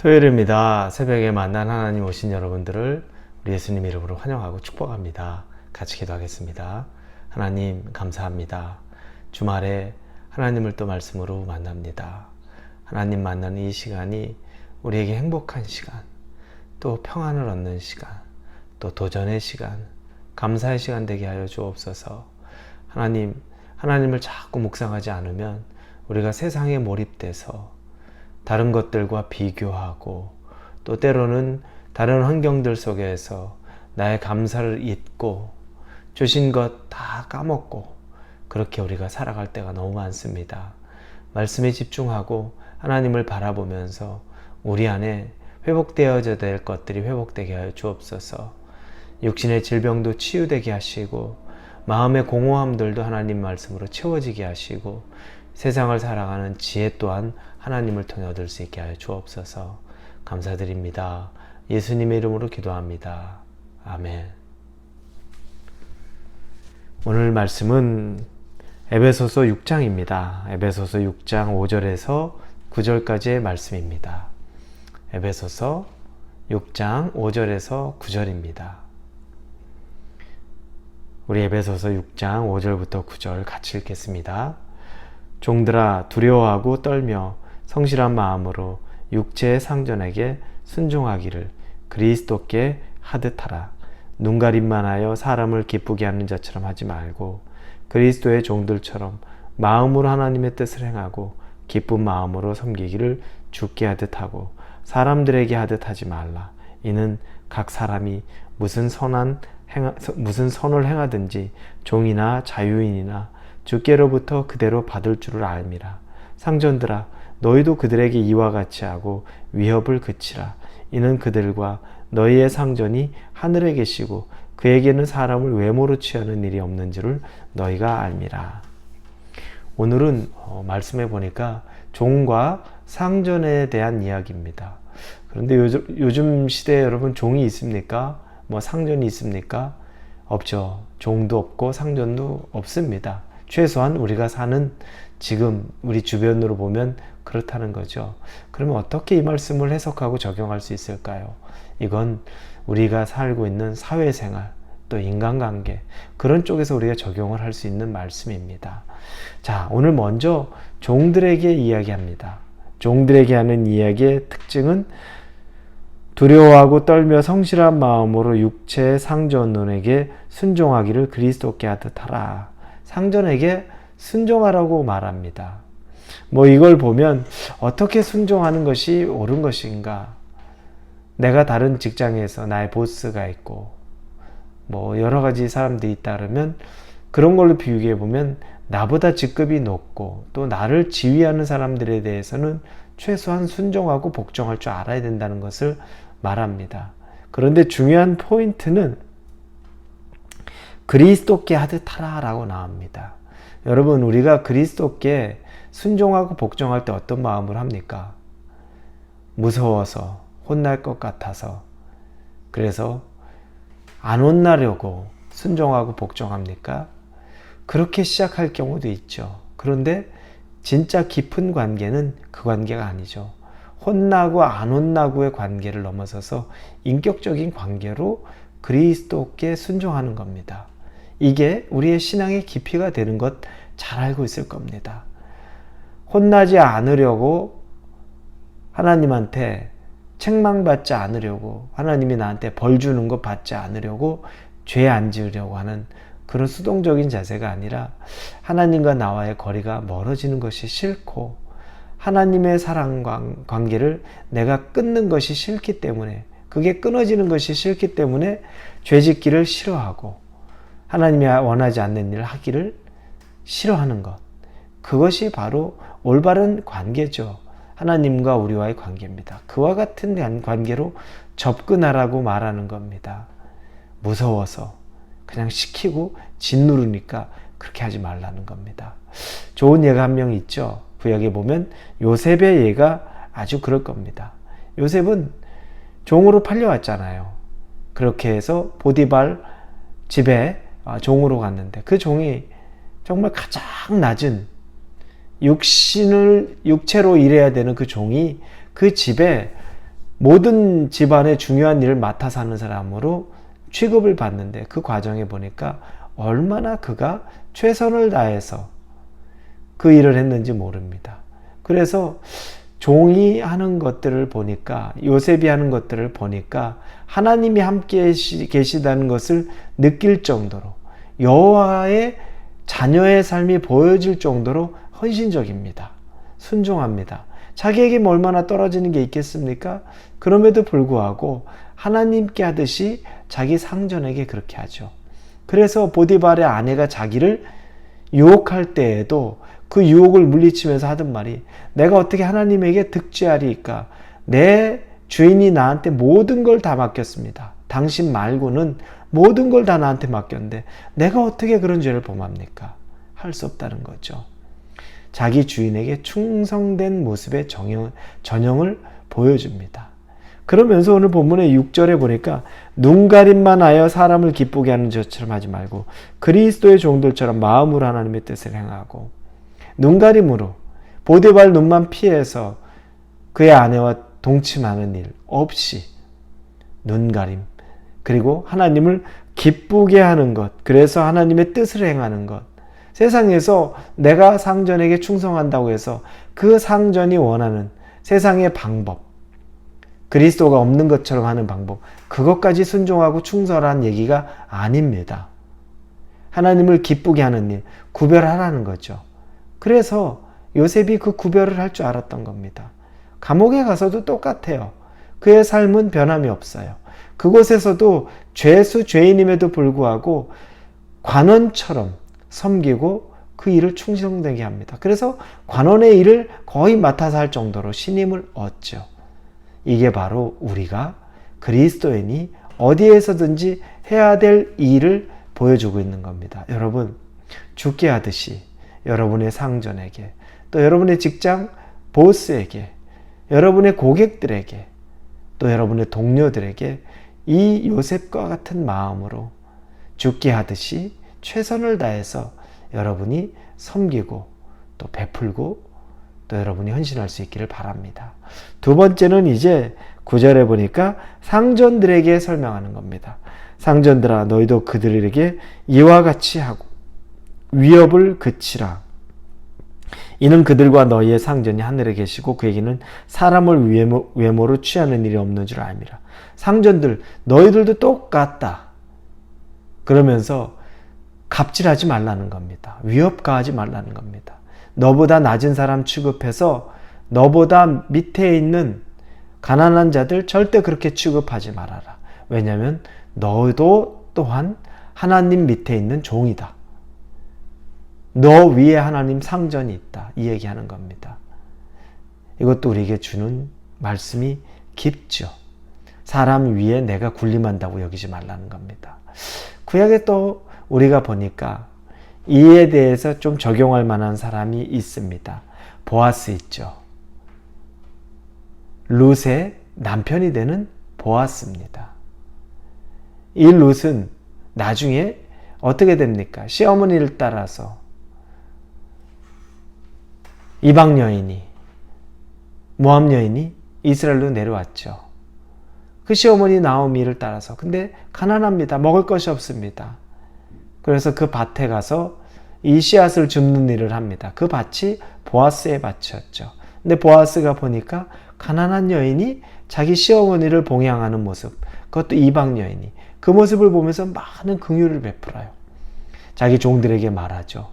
토요일입니다. 새벽에 만난 하나님 오신 여러분들을 우리 예수님 이름으로 환영하고 축복합니다. 같이 기도하겠습니다. 하나님 감사합니다. 주말에 하나님을 또 말씀으로 만납니다. 하나님 만나는 이 시간이 우리에게 행복한 시간, 또 평안을 얻는 시간, 또 도전의 시간, 감사의 시간 되게 하여 주옵소서. 하나님을 자꾸 묵상하지 않으면 우리가 세상에 몰입돼서 다른 것들과 비교하고 또 때로는 다른 환경들 속에서 나의 감사를 잊고 주신 것 다 까먹고 그렇게 우리가 살아갈 때가 너무 많습니다. 말씀에 집중하고 하나님을 바라보면서 우리 안에 회복되어야 될 것들이 회복되게 하여 주옵소서. 육신의 질병도 치유되게 하시고 마음의 공허함들도 하나님 말씀으로 채워지게 하시고 세상을 살아가는 지혜 또한 하나님을 통해 얻을 수 있게 하여 주옵소서. 감사드립니다. 예수님의 이름으로 기도합니다. 아멘. 오늘 말씀은 에베소서 6장입니다. 에베소서 6장 5절에서 9절까지의 말씀입니다. 에베소서 6장 5절에서 9절입니다. 우리 에베소서 6장 5절부터 9절 같이 읽겠습니다. 종들아 두려워하고 떨며 성실한 마음으로 육체의 상전에게 순종하기를 그리스도께 하듯 하라. 눈가림만 하여 사람을 기쁘게 하는 자처럼 하지 말고 그리스도의 종들처럼 마음으로 하나님의 뜻을 행하고 기쁜 마음으로 섬기기를 주께 하듯 하고 사람들에게 하듯 하지 말라. 이는 각 사람이 무슨 선을 행하든지 종이나 자유인이나 주께로부터 그대로 받을 줄을 알미라. 상전들아 너희도 그들에게 이와 같이 하고 위협을 그치라. 이는 그들과 너희의 상전이 하늘에 계시고 그에게는 사람을 외모로 취하는 일이 없는 줄을 너희가 알미라. 오늘은 말씀해 보니까 종과 상전에 대한 이야기입니다. 그런데 요즘 시대에 여러분 종이 있습니까? 상전이 있습니까? 없죠. 종도 없고 상전도 없습니다. 최소한 우리가 사는 지금 우리 주변으로 보면 그렇다는 거죠. 그러면 어떻게 이 말씀을 해석하고 적용할 수 있을까요? 이건 우리가 살고 있는 사회생활, 또 인간관계 그런 쪽에서 우리가 적용을 할 수 있는 말씀입니다. 자, 오늘 먼저 종들에게 이야기합니다. 종들에게 하는 이야기의 특징은 두려워하고 떨며 성실한 마음으로 육체의 상전에게 순종하기를 그리스도께 하듯 하라. 상전에게 순종하라고 말합니다. 이걸 보면 어떻게 순종하는 것이 옳은 것인가? 내가 다른 직장에서 나의 보스가 있고 여러 가지 사람들이 있다 그러면 그런 걸로 비유해 보면 나보다 직급이 높고 또 나를 지휘하는 사람들에 대해서는 최소한 순종하고 복종할 줄 알아야 된다는 것을 말합니다. 그런데 중요한 포인트는 그리스도께 하듯 하라 라고 나옵니다. 여러분, 우리가 그리스도께 순종하고 복종할 때 어떤 마음을 합니까? 무서워서, 혼날 것 같아서, 그래서 안 혼나려고 순종하고 복종합니까? 그렇게 시작할 경우도 있죠. 그런데 진짜 깊은 관계는 그 관계가 아니죠. 혼나고 안 혼나고의 관계를 넘어서서 인격적인 관계로 그리스도께 순종하는 겁니다. 이게 우리의 신앙의 깊이가 되는 것 잘 알고 있을 겁니다. 혼나지 않으려고 하나님한테 책망받지 않으려고 하나님이 나한테 벌 주는 거 받지 않으려고 죄 안 지으려고 하는 그런 수동적인 자세가 아니라 하나님과 나와의 거리가 멀어지는 것이 싫고 하나님의 사랑 관계를 내가 끊는 것이 싫기 때문에 그게 끊어지는 것이 싫기 때문에 죄 짓기를 싫어하고 하나님이 원하지 않는 일을 하기를 싫어하는 것, 그것이 바로 올바른 관계죠. 하나님과 우리와의 관계입니다. 그와 같은 관계로 접근하라고 말하는 겁니다. 무서워서 그냥 시키고 짓누르니까 그렇게 하지 말라는 겁니다. 좋은 예가 한 명 있죠. 구약에 보면 요셉의 예가 아주 그럴 겁니다. 요셉은 종으로 팔려왔잖아요. 그렇게 해서 보디발 집에 종으로 갔는데 그 종이 정말 가장 낮은 육체로 일해야 되는 그 종이 그 집에 모든 집안의 중요한 일을 맡아서 하는 사람으로 취급을 받는데 그 과정에 보니까 얼마나 그가 최선을 다해서 그 일을 했는지 모릅니다. 그래서 종이 하는 것들을 보니까, 요셉이 하는 것들을 보니까 하나님이 함께 계시다는 것을 느낄 정도로, 여호와의 자녀의 삶이 보여질 정도로 헌신적입니다. 순종합니다. 자기에게 얼마나 떨어지는 게 있겠습니까? 그럼에도 불구하고 하나님께 하듯이 자기 상전에게 그렇게 하죠. 그래서 보디발의 아내가 자기를 유혹할 때에도 그 유혹을 물리치면서 하던 말이, 내가 어떻게 하나님에게 득죄하리이까? 내 주인이 나한테 모든 걸 다 맡겼습니다. 당신 말고는 모든 걸 다 나한테 맡겼는데 내가 어떻게 그런 죄를 범합니까? 할 수 없다는 거죠. 자기 주인에게 충성된 모습의 전형을 보여줍니다. 그러면서 오늘 본문의 6절에 보니까 눈가림만 하여 사람을 기쁘게 하는 것처럼 하지 말고 그리스도의 종들처럼 마음으로 하나님의 뜻을 행하고, 눈가림으로 보디발 눈만 피해서 그의 아내와 동침하는 일 없이 눈가림, 그리고 하나님을 기쁘게 하는 것, 그래서 하나님의 뜻을 행하는 것, 세상에서 내가 상전에게 충성한다고 해서 그 상전이 원하는 세상의 방법, 그리스도가 없는 것처럼 하는 방법, 그것까지 순종하고 충성한 얘기가 아닙니다. 하나님을 기쁘게 하는 일, 구별하라는 거죠. 그래서 요셉이 그 구별을 할 줄 알았던 겁니다. 감옥에 가서도 똑같아요. 그의 삶은 변함이 없어요. 그곳에서도 죄인임에도 불구하고 관원처럼 섬기고 그 일을 충성되게 합니다. 그래서 관원의 일을 거의 맡아서 할 정도로 신임을 얻죠. 이게 바로 우리가 그리스도인이 어디에서든지 해야 될 일을 보여주고 있는 겁니다. 여러분, 죽게 하듯이 여러분의 상전에게, 또 여러분의 직장 보스에게, 여러분의 고객들에게, 또 여러분의 동료들에게 이 요셉과 같은 마음으로 죽게 하듯이 최선을 다해서 여러분이 섬기고 또 베풀고 또 여러분이 헌신할 수 있기를 바랍니다. 두 번째는 이제 9절에 보니까 상전들에게 설명하는 겁니다. 상전들아, 너희도 그들에게 이와 같이 하고 위협을 그치라. 이는 그들과 너희의 상전이 하늘에 계시고 그에게는 사람을 외모로 취하는 일이 없는 줄 알미라. 상전들, 너희들도 똑같다. 그러면서 갑질하지 말라는 겁니다. 위협 가하지 말라는 겁니다. 너보다 낮은 사람 취급해서 너보다 밑에 있는 가난한 자들 절대 그렇게 취급하지 말아라. 왜냐하면 너도 또한 하나님 밑에 있는 종이다. 너 위에 하나님 상전이 있다. 이 얘기하는 겁니다. 이것도 우리에게 주는 말씀이 깊죠. 사람 위에 내가 군림한다고 여기지 말라는 겁니다. 구약에 또 우리가 보니까 이에 대해서 좀 적용할 만한 사람이 있습니다. 보아스 있죠. 룻의 남편이 되는 보아스입니다. 이 룻은 나중에 어떻게 됩니까? 시어머니를 따라서 이방 여인이, 모압 여인이 이스라엘로 내려왔죠. 그 시어머니 나오미를 따라서. 근데 가난합니다. 먹을 것이 없습니다. 그래서 그 밭에 가서 이 씨앗을 줍는 일을 합니다. 그 밭이 보아스의 밭이었죠. 근데 보아스가 보니까 가난한 여인이 자기 시어머니를 봉양하는 모습, 그것도 이방 여인이, 그 모습을 보면서 많은 긍휼을 베풀어요. 자기 종들에게 말하죠.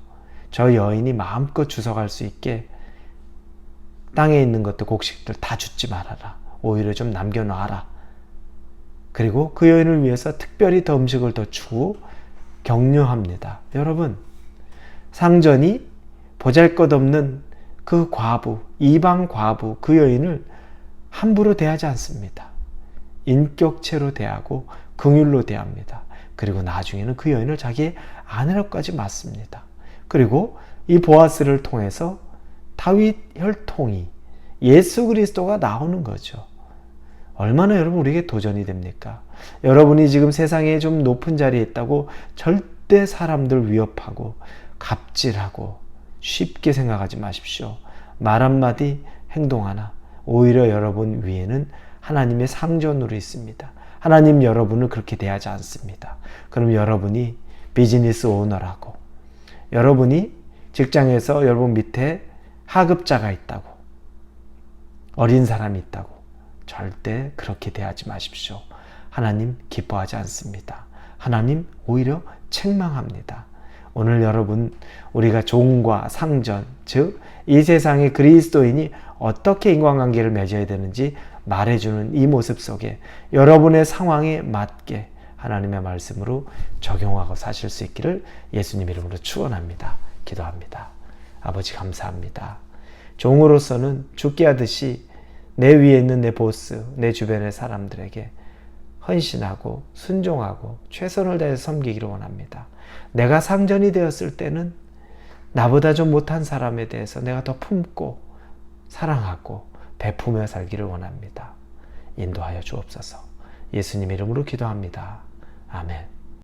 저 여인이 마음껏 주워갈 수 있게 땅에 있는 것들, 곡식들 다 줍지 말아라. 오히려 좀 남겨놔라. 그리고 그 여인을 위해서 특별히 더 음식을 더 주고 격려합니다. 여러분, 상전이 보잘것없는 그 과부, 이방 과부, 그 여인을 함부로 대하지 않습니다. 인격체로 대하고 긍휼로 대합니다. 그리고 나중에는 그 여인을 자기의 아내로까지 맞습니다. 그리고 이 보아스를 통해서 다윗 혈통이, 예수 그리스도가 나오는 거죠. 얼마나 여러분 우리에게 도전이 됩니까? 여러분이 지금 세상에 좀 높은 자리에 있다고 절대 사람들 위협하고 갑질하고 쉽게 생각하지 마십시오. 말 한마디, 행동 하나, 오히려 여러분 위에는 하나님의 상전으로 있습니다. 하나님 여러분을 그렇게 대하지 않습니다. 그럼 여러분이 비즈니스 오너라고, 여러분이 직장에서 여러분 밑에 하급자가 있다고, 어린 사람이 있다고 절대 그렇게 대하지 마십시오. 하나님 기뻐하지 않습니다. 하나님 오히려 책망합니다. 오늘 여러분, 우리가 종과 상전, 즉 이 세상의 그리스도인이 어떻게 인간관계를 맺어야 되는지 말해주는 이 모습 속에 여러분의 상황에 맞게 하나님의 말씀으로 적용하고 사실 수 있기를 예수님 이름으로 축원합니다. 기도합니다. 아버지 감사합니다. 종으로서는 죽게 하듯이 내 위에 있는 내 보스, 내 주변의 사람들에게 헌신하고 순종하고 최선을 다해서 섬기기를 원합니다. 내가 상전이 되었을 때는 나보다 좀 못한 사람에 대해서 내가 더 품고 사랑하고 베푸며 살기를 원합니다. 인도하여 주옵소서. 예수님 이름으로 기도합니다. 아멘.